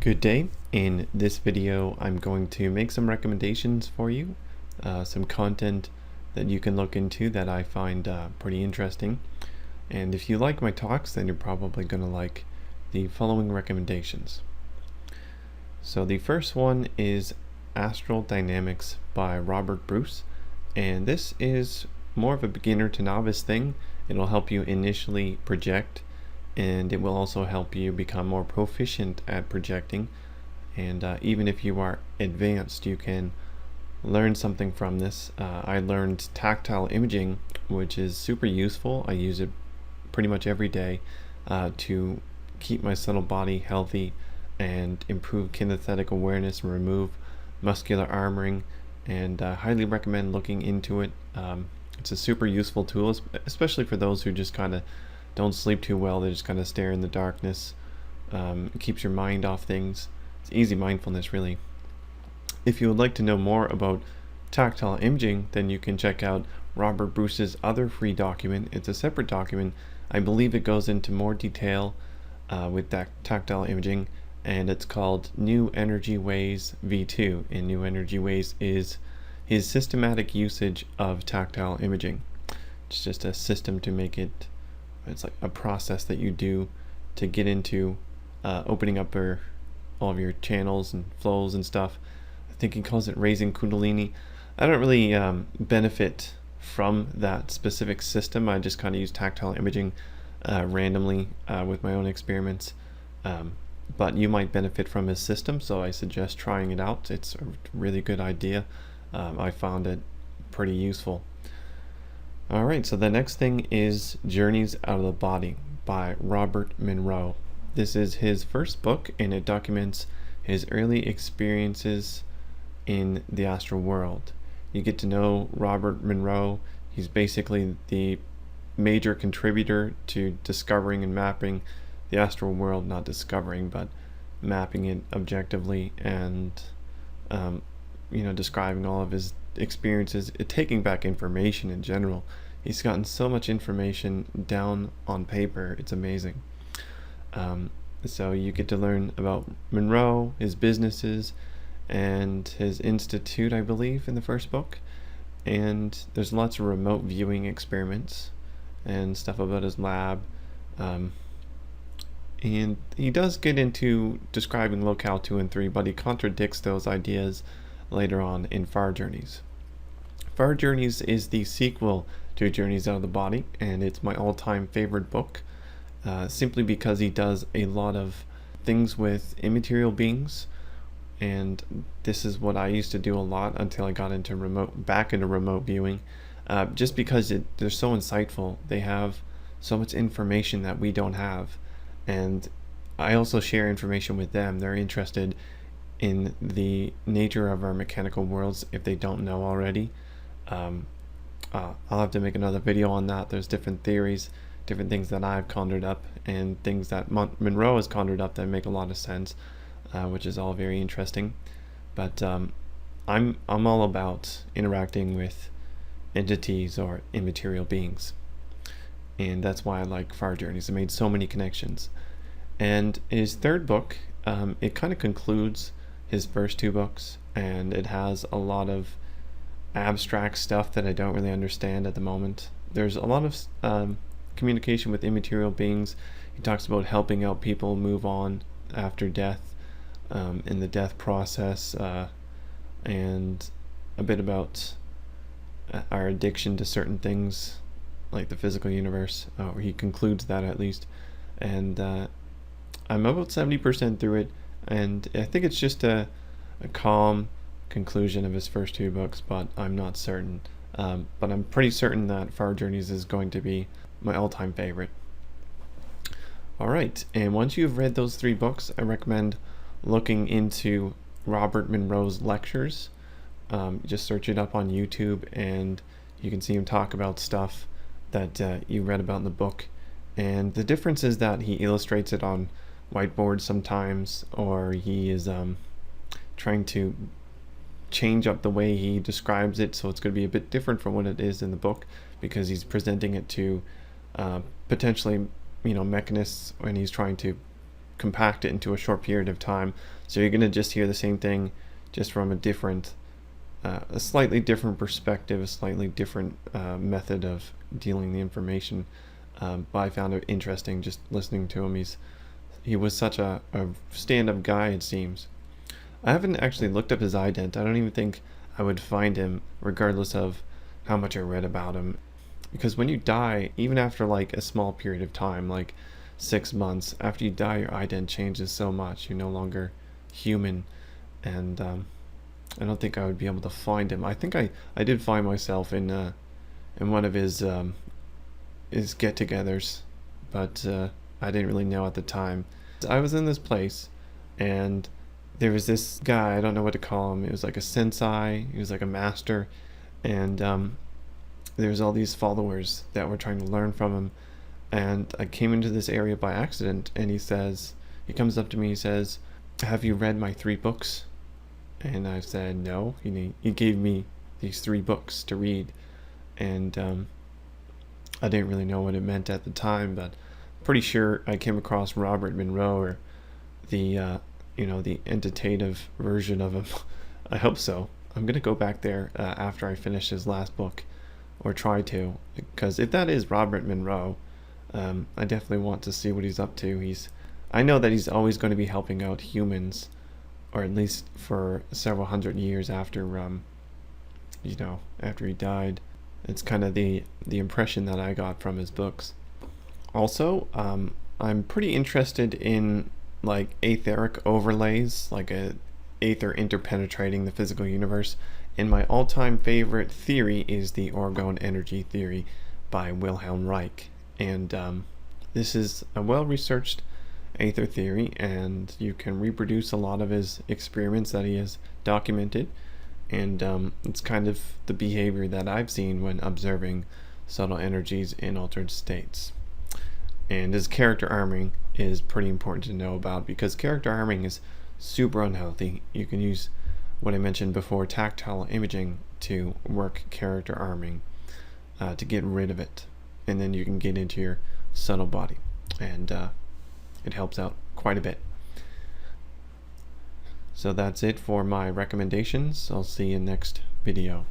Good day. In this video, I'm going to make some recommendations for you, some content that you can look into that I find pretty interesting. And if you like my talks, then you're probably going to like the following recommendations. So the first one is Astral Dynamics by Robert Bruce. And this is more of a beginner to novice thing. It'll help you initially project, and it will also help you become more proficient at projecting. And even if you are advanced, you can learn something from this. I learned tactile imaging, which is super useful. I use it pretty much every day to keep my subtle body healthy and improve kinesthetic awareness and remove muscular armoring, and highly recommend looking into it. It's a super useful tool, especially for those who just kind of don't sleep too well. They just kind of stare in the darkness. It keeps your mind off things. It's easy mindfulness, really. If you would like to know more about tactile imaging, then you can check out Robert Bruce's other free document. It's a separate document. I believe it goes into more detail with that tactile imaging, and it's called New Energy Ways V2. And New Energy Ways is his systematic usage of tactile imaging. It's just a system to make it. It's like a process that you do to get into opening up all of your channels and flows and stuff. I think he calls it raising Kundalini. I don't really benefit from that specific system. I just kind of use tactile imaging randomly with my own experiments. But you might benefit from his system, so I suggest trying it out. It's a really good idea. I found it pretty useful. Alright, so the next thing is Journeys Out of the Body by Robert Monroe. This is his first book, and it documents his early experiences in the astral world. You get to know Robert Monroe. He's basically the major contributor to discovering and mapping the astral world. Not discovering, but mapping it objectively, and describing all of his experiences, taking back information in general. He's gotten so much information down on paper, it's amazing. So you get to learn about Monroe, his businesses, and his institute, I believe, in the first book. And there's lots of remote viewing experiments and stuff about his lab. And he does get into describing locale 2 and 3, but he contradicts those ideas later on in Far Journeys. Far Journeys is the sequel to Journeys Out of the Body, and it's my all-time favorite book, simply because he does a lot of things with immaterial beings, and this is what I used to do a lot until I got into back into remote viewing, just because they're so insightful. They have so much information that we don't have, and I also share information with them. They're interested in the nature of our mechanical worlds if they don't know already. I'll have to make another video on that. There's different theories, different things that I've conjured up, and things that Monroe has conjured up that make a lot of sense, which is all very interesting. But I'm all about interacting with entities or immaterial beings, and that's why I like Far Journeys. It made so many connections. And his third book, it kind of concludes his first two books, and it has a lot of abstract stuff that I don't really understand at the moment. There's a lot of communication with immaterial beings. He talks about helping out people move on after death, in the death process, and a bit about our addiction to certain things like the physical universe, or he concludes that at least. And I'm about 70% through it, and I think it's just a calm conclusion of his first two books, but I'm not certain. But I'm pretty certain that Far Journeys is going to be my all-time favorite. Alright, and once you've read those three books, I recommend looking into Robert Monroe's lectures. Just search it up on YouTube, and you can see him talk about stuff that you read about in the book. And the difference is that he illustrates it on whiteboard sometimes, or he is trying to change up the way he describes it, so it's going to be a bit different from what it is in the book, because he's presenting it to potentially mechanists, and he's trying to compact it into a short period of time. So you're going to just hear the same thing, just from a slightly different perspective, a slightly different method of dealing the information. But I found it interesting just listening to him. He was such a stand-up guy, it seems. I haven't actually looked up his ident. I don't even think I would find him, regardless of how much I read about him. Because when you die, even after like a small period of time, like 6 months, after you die, your ident changes so much. You're no longer human. And I don't think I would be able to find him. I think I did find myself in one of his get-togethers, but I didn't really know at the time. I was in this place, and there was this guy, I don't know what to call him. It was like a sensei, he was like a master, and there was all these followers that were trying to learn from him. And I came into this area by accident, and he comes up to me, he says, "Have you read my 3 books?" And I said no. He gave me these 3 books to read, and I didn't really know what it meant at the time, but pretty sure I came across Robert Monroe, or the the entitative version of him. I hope so. I'm gonna go back there after I finish his last book, or try to, because if that is Robert Monroe, I definitely want to see what he's up to. I know that he's always going to be helping out humans, or at least for several hundred years after after he died. It's kind of the impression that I got from his books. Also, I'm pretty interested in like etheric overlays, like a aether interpenetrating the physical universe. And my all-time favorite theory is the orgone energy theory by Wilhelm Reich. And this is a well-researched aether theory, and you can reproduce a lot of his experiments that he has documented. And it's kind of the behavior that I've seen when observing subtle energies in altered states. And his character arming is pretty important to know about, because character arming is super unhealthy. You can use what I mentioned before, tactile imaging, to work character arming, to get rid of it. And then you can get into your subtle body, and it helps out quite a bit. So that's it for my recommendations. I'll see you next video.